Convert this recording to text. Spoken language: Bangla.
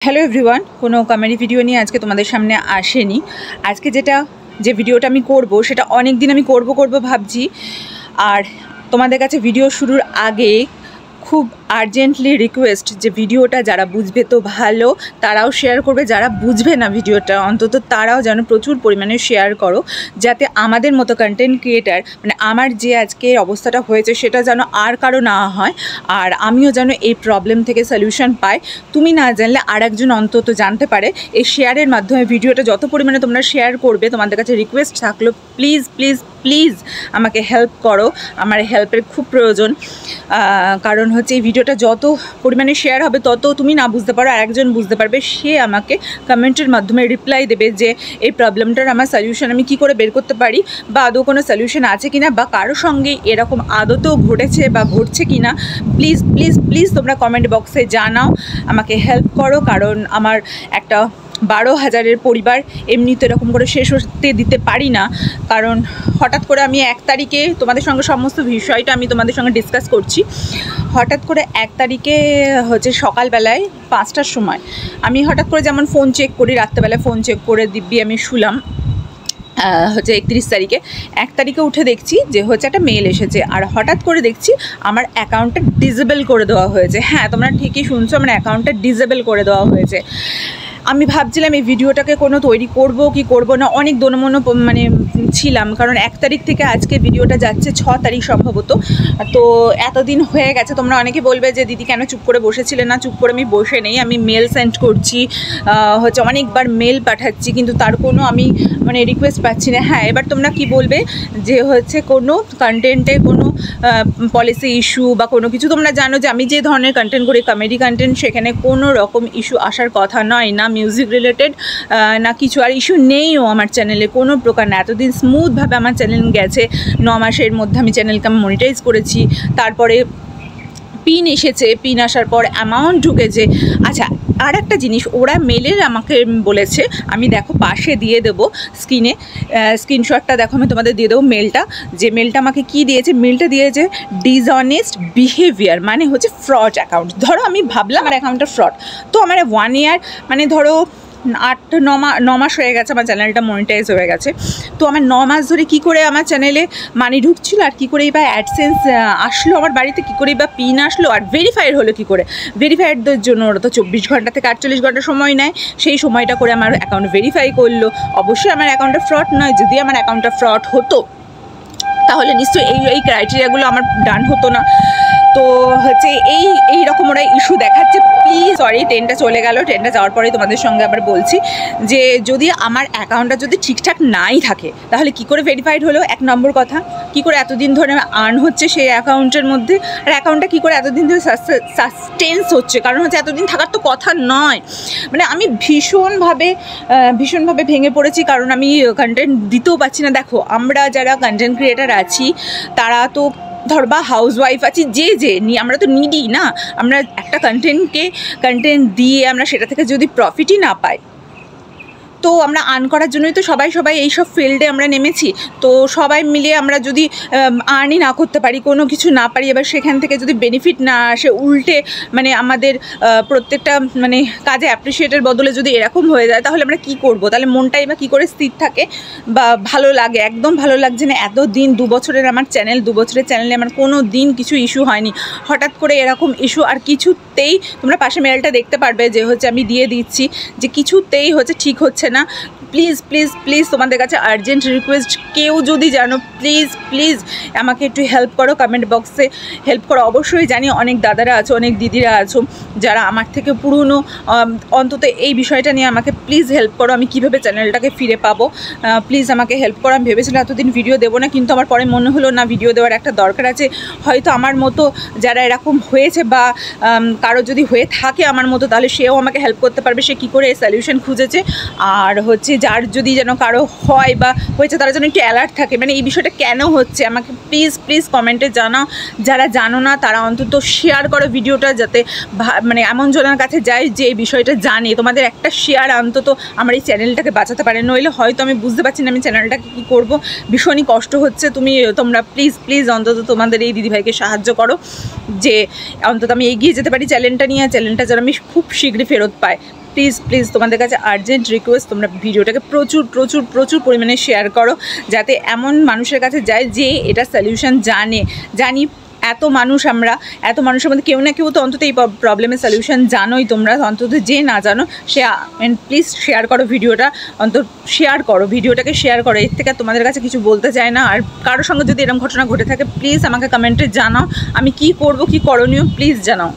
হ্যালো এভরিওয়ান, কোনো কমেডি ভিডিও নিয়ে আজকে তোমাদের সামনে আসেনি। আজকে যে ভিডিওটা আমি করব সেটা অনেক দিন আমি করব ভাবছি। আর তোমাদের কাছে ভিডিও শুরুর আগে খুব আর্জেন্টলি রিকোয়েস্ট যে ভিডিওটা যারা বুঝবে তো ভালো, তারাও শেয়ার করবে, যারা বুঝবে না ভিডিওটা অন্তত তারাও যেন প্রচুর পরিমাণে শেয়ার করো, যাতে আমাদের মতো কন্টেন্ট ক্রিয়েটার মানে আমার যে আজকে অবস্থাটা হয়েছে সেটা যেন আর কারো না হয়, আর আমিও যেন এই প্রবলেম থেকে সলিউশন পাই। তুমি না জানলে আর একজন অন্তত জানতে পারে। এই শেয়ারের মাধ্যমে ভিডিওটা যত পরিমাণে তোমরা শেয়ার করবে, তোমাদের কাছে রিকোয়েস্ট থাকলো প্লিজ প্লিজ প্লিজ আমাকে হেল্প করো। আমার হেল্পের খুব প্রয়োজন, কারণ হচ্ছে এই ভিডিওটা যত পরিমাণে শেয়ার হবে তত তুমি না বুঝতে পারো আর একজন বুঝতে পারবে, সে আমাকে কমেন্টের মাধ্যমে রিপ্লাই দেবে যে এই প্রবলেমটার আমার সলিউশন আমি কী করে বের করতে পারি, বা আদৌ কোনো সলিউশন আছে কি না, বা কারোর সঙ্গে এরকম আদতেও ঘটেছে বা ঘটছে কি না। প্লিজ প্লিজ প্লিজ তোমরা কমেন্ট বক্সে জানাও, আমাকে হেল্প করো। কারণ আমার একটা 12,000-এর পরিবার এমনিতে এরকম করে শেষ হতে দিতে পারি না। কারণ হঠাৎ করে আমি 1 তারিখে তোমাদের সঙ্গে সমস্ত বিষয়টা আমি তোমাদের সঙ্গে ডিসকাস করছি। হঠাৎ করে 1 তারিখে হচ্ছে সকালবেলায় 5টার সময় আমি হঠাৎ করে যেমন ফোন চেক করি, রাত্রেবেলায় ফোন চেক করে দিব্যি আমি শুলাম। হচ্ছে 31 তারিখে, 1 তারিখে উঠে দেখছি যে হচ্ছে একটা মেল এসেছে, আর হঠাৎ করে দেখছি আমার অ্যাকাউন্টটা ডিসেবল করে দেওয়া হয়েছে। হ্যাঁ, তোমরা ঠিকই শুনছো, আমার অ্যাকাউন্টটা ডিসেবল করে দেওয়া হয়েছে। আমি ভাবছিলাম এই ভিডিওটাকে কোনো তৈরি করব কি করব না, অনেক দোনমনো মানে ছিলাম। কারণ 1 তারিখ থেকে আজকে ভিডিওটা যাচ্ছে 6 তারিখ সম্ভবত। তো এতদিন হয়ে গেছে, তোমরা অনেকে বলবে যে দিদি কেন চুপ করে বসেছিলে না। চুপ করে আমি বসে নেই, আমি মেল সেন্ড করছি, হচ্ছে অনেকবার মেল পাঠাচ্ছি, কিন্তু তার কোনো আমি মানে রিকোয়েস্ট পাচ্ছি না। হ্যাঁ, এবার তোমরা কি বলবে যে হচ্ছে কোনো কন্টেন্টে কোনো পলিসি ইস্যু বা কোনো কিছু, তোমরা জানো যে আমি যে ধরনের কন্টেন্ট করি কমেডি কন্টেন্ট, সেখানে কোনো রকম ইস্যু আসার কথা নয়, না মিউজিক রিলেটেড না কিছু। আর ইস্যু নেইও আমার চ্যানেলে কোনো প্রকার না। এতদিন স্মুথভাবে আমার চ্যানেল গেছে, 9 মাসের মধ্যে আমি চ্যানেলকে মনিটাইজ করেছি। তারপরে পিন এসেছে, পিন আসার পর অ্যামাউন্ট ঢুকেছে। আচ্ছা, আর একটা জিনিস ওরা মেলের আমাকে বলেছে, আমি দেখো পাশে দিয়ে দেবো স্ক্রিনে, স্ক্রিনশটটা দেখো আমি তোমাদের দিয়ে দেবো মেলটা। যে মেলটা আমাকে কি দিয়েছে, মেলটা দিয়েছে ডিসঅনেস্ট বিহেভিয়ার, মানে হচ্ছে ফ্রড অ্যাকাউন্ট। ধরো আমি ভাবলাম আমার অ্যাকাউন্টটা ফ্রড, তো আমার 1 ইয়ার মানে ধরো 8-9 মাস হয়ে গেছে আমার চ্যানেলটা মনিটাইজ হয়ে গেছে। তো আমার 9 মাস ধরে কী করে আমার চ্যানেলে মানি ঢুকছিল, আর কী করেই বা অ্যাডসেন্স আসলো আমার বাড়িতে, কী করেই বা পিন আসলো, আর ভেরিফাইড হলো কী করে। ভেরিফাইডদের জন্য ওরা তো 24 ঘন্টা থেকে 48 ঘন্টা সময় নেয়, সেই সময়টা করে আমার অ্যাকাউন্ট ভেরিফাই করলো। অবশ্যই আমার অ্যাকাউন্টটা ফ্রড নয়। যদি আমার অ্যাকাউন্টটা ফ্রড হতো তাহলে নিশ্চয়ই এই ক্রাইটেরিয়াগুলো আমার ডান হতো না। তো হচ্ছে এই রকম ওরা ইস্যু দেখাচ্ছে। প্লিজ সরি, ট্রেনটা চলে গেল, ট্রেনটা যাওয়ার পরেই তোমাদের সঙ্গে আবার বলছি যে যদি আমার অ্যাকাউন্টটা যদি ঠিকঠাক নাই থাকে তাহলে কি করে ভেরিফাইড হলো, 1 নম্বর কথা। কি করে এতদিন ধরে আর্ন হচ্ছে সেই অ্যাকাউন্টের মধ্যে, আর অ্যাকাউন্টটা কী করে এতদিন ধরে সাসটেন্স হচ্ছে, কারণ হচ্ছে এতদিন থাকার তো কথা নয়। মানে আমি ভীষণভাবে ভেঙে পড়েছি, কারণ আমি কন্টেন্ট দিতেও পারছি না। দেখো, আমরা যারা কন্টেন্ট ক্রিয়েটার আছি তারা তো ধর বা হাউস ওয়াইফ আছি, যে আমরা তো নিডি না। আমরা একটা কন্টেন্ট দিয়ে আমরা সেটা থেকে যদি প্রফিটই না পাই, তো আমরা আর্ন করার জন্যই তো সবাই এইসব ফিল্ডে আমরা নেমেছি। তো সবাই মিলে আমরা যদি আর্নই না করতে পারি, কোনো কিছু না পারি, এবার সেখান থেকে যদি বেনিফিট না আসে, উল্টে মানে আমাদের প্রত্যেকটা মানে কাজে অ্যাপ্রিসিয়েটের বদলে যদি এরকম হয়ে যায়, তাহলে আমরা কি করব? তাহলে মনটাই বা কী করে স্থির থাকে বা ভালো লাগে? একদম ভালো লাগছে না। এতদিন 2 বছরের আমার চ্যানেল, 2 বছরের চ্যানেলে আমার কোনো দিন কিছু ইস্যু হয়নি। হঠাৎ করে এরকম ইস্যু, আর কিছুতেই তোমরা পাশে মেলটা দেখতে পারবে যে হচ্ছে আমি দিয়ে দিচ্ছি, যে কিছুতেই হচ্ছে ঠিক হচ্ছে না। প্লিজ প্লিজ প্লিজ তোমাদের কাছে আর্জেন্ট রিকোয়েস্ট, কেউ যদি জানো প্লিজ প্লিজ আমাকে একটু হেল্প করো, কমেন্ট বক্সে হেল্প করো। অবশ্যই জানি অনেক দাদারা আছো, অনেক দিদিরা আছো যারা আমার থেকে পুরনো, অন্তত এই বিষয়টা নিয়ে আমাকে প্লিজ হেল্প করো। আমি কীভাবে চ্যানেলটাকে ফিরে পাবো, প্লিজ আমাকে হেল্প করো। আমি ভেবেছিলাম এতদিন ভিডিও দেবো না, কিন্তু আমার পরে মনে হলো না, ভিডিও দেওয়ার একটা দরকার আছে। হয়তো আমার মতো যারা এরকম হয়েছে বা কারো যদি হয়ে থাকে আমার মতো, তাহলে সেও আমাকে হেল্প করতে পারবে, সে কী করে এই সলিউশন খুঁজেছে। আর হচ্ছে যার যদি যেন কারো হয় বা হয়েছে, তারা যেন একটু অ্যালার্ট থাকে, মানে এই বিষয়টা কেন হচ্ছে আমাকে প্লিজ প্লিজ কমেন্টে জানাও। যারা জানো না তারা অন্তত শেয়ার করো ভিডিওটা, যাতে মানে এমন জনের কাছে যায় যে এই বিষয়টা জানে। তোমাদের একটা শেয়ার অন্তত আমার এই চ্যানেলটাকে বাঁচাতে পারে, নইলে হয়তো আমি বুঝতে পারছি না আমি চ্যানেলটাকে কী করবো। ভীষণই কষ্ট হচ্ছে। তোমরা প্লিজ প্লিজ অন্তত তোমাদের এই দিদিভাইকে সাহায্য করো, যে অন্তত আমি এগিয়ে যেতে পারি চ্যানেলটা নিয়ে, চ্যানেলটা যেন আমি খুব শীঘ্রই ফেরত পাই। প্লিজ প্লিজ তোমাদের কাছে আর্জেন্ট রিকোয়েস্ট, তোমরা ভিডিওটাকে প্রচুর প্রচুর প্রচুর পরিমাণে শেয়ার করো, যাতে এমন মানুষের কাছে যায় যে এটা সলিউশন জানি এত মানুষের মধ্যে কেউ না কেউ তো অন্তত এই প্রবলেমের সলিউশন জানোই তোমরা, অন্তত যে না জানো সে প্লিজ শেয়ার করো ভিডিওটা, ভিডিওটাকে শেয়ার করো। এর থেকে তোমাদের কাছে কিছু বলতে চাই না। আর কারোর সঙ্গে যদি এরকম ঘটনা ঘটে থাকে প্লিজ আমাকে কমেন্টে জানাও, আমি কি করব, কি করণীয় প্লিজ জানাও।